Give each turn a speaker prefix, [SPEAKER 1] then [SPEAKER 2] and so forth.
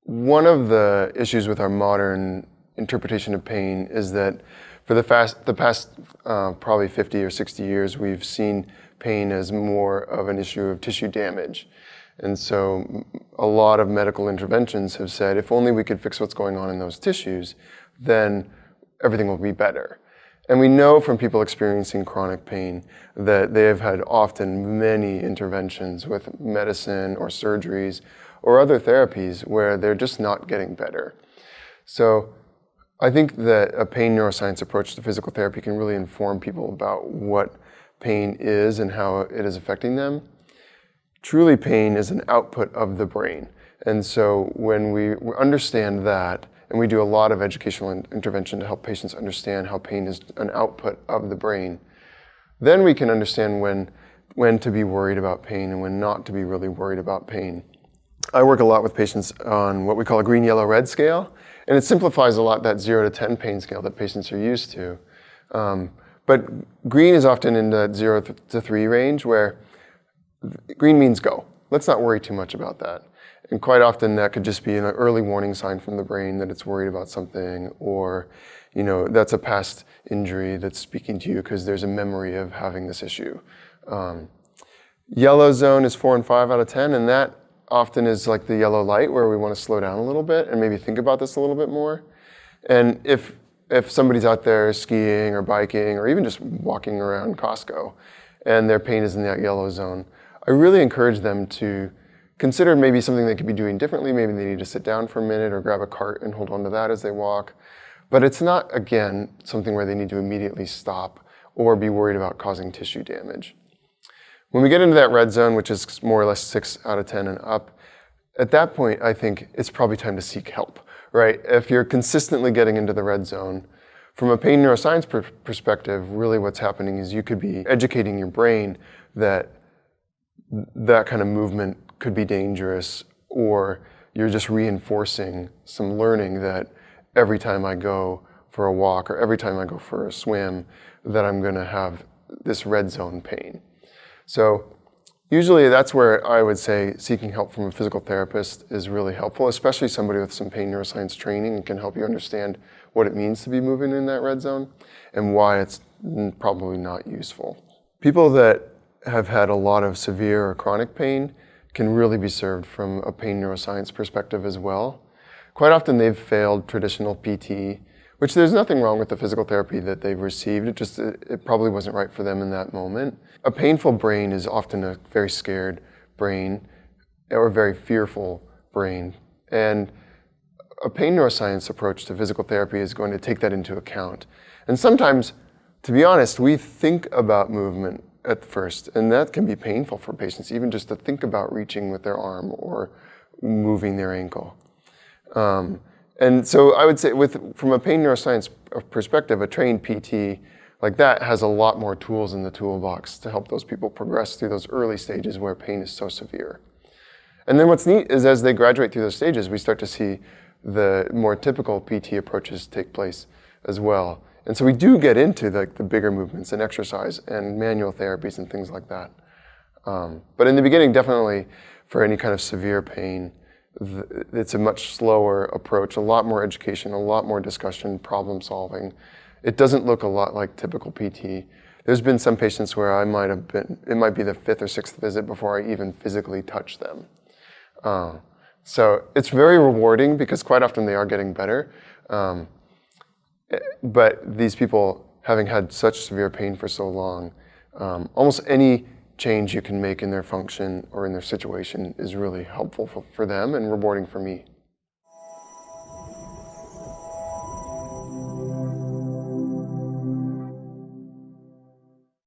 [SPEAKER 1] One of the issues with our modern interpretation of pain is that for the past probably 50 or 60 years, we've seen pain as more of an issue of tissue damage. And so a lot of medical interventions have said, if only we could fix what's going on in those tissues, then everything will be better. And we know from people experiencing chronic pain that they have had often many interventions with medicine or surgeries or other therapies where they're just not getting better. So I think that a pain neuroscience approach to physical therapy can really inform people about what pain is and how it is affecting them. Truly, pain is an output of the brain. And so when we understand that, and we do a lot of educational intervention to help patients understand how pain is an output of the brain, then we can understand when to be worried about pain and when not to be really worried about pain. I work a lot with patients on what we call a green, yellow, red scale, and it simplifies a lot that 0 to 10 pain scale that patients are used to. But green is often in the 0 to 3 range, where green means go. Let's not worry too much about that. And quite often that could just be an early warning sign from the brain that it's worried about something, or that's a past injury that's speaking to you because there's a memory of having this issue. Yellow zone is 4 and 5 out of 10, and that often is like the yellow light where we want to slow down a little bit and maybe think about this a little bit more. And if somebody's out there skiing or biking or even just walking around Costco and their pain is in that yellow zone, I really encourage them to consider maybe something they could be doing differently. Maybe they need to sit down for a minute or grab a cart and hold on to that as they walk. But it's not, again, something where they need to immediately stop or be worried about causing tissue damage. When we get into that red zone, which is more or less 6 out of 10 and up, at that point, I think it's probably time to seek help, right? If you're consistently getting into the red zone, from a pain neuroscience perspective, really what's happening is you could be educating your brain that that kind of movement could be dangerous, or you're just reinforcing some learning that every time I go for a walk or every time I go for a swim, that I'm going to have this red zone pain. So usually that's where I would say seeking help from a physical therapist is really helpful, especially somebody with some pain neuroscience training and can help you understand what it means to be moving in that red zone and why it's probably not useful. People that have had a lot of severe or chronic pain can really be served from a pain neuroscience perspective as well. Quite often they've failed traditional PT, which there's nothing wrong with the physical therapy that they've received, it probably wasn't right for them in that moment. A painful brain is often a very scared brain or a very fearful brain. And a pain neuroscience approach to physical therapy is going to take that into account. And sometimes, to be honest, we think about movement at first, and that can be painful for patients, even just to think about reaching with their arm or moving their ankle. And so I would say from a pain neuroscience perspective, a trained PT like that has a lot more tools in the toolbox to help those people progress through those early stages where pain is so severe. And then what's neat is as they graduate through those stages, we start to see the more typical PT approaches take place as well. And so we do get into the bigger movements and exercise and manual therapies and things like that. But in the beginning, definitely for any kind of severe pain, it's a much slower approach, a lot more education, a lot more discussion, problem solving. It doesn't look a lot like typical PT. There's been some patients where it might be the 5th or 6th visit before I even physically touch them. So it's very rewarding because quite often they are getting better. But these people, having had such severe pain for so long, almost any change you can make in their function or in their situation is really helpful for them and rewarding for me.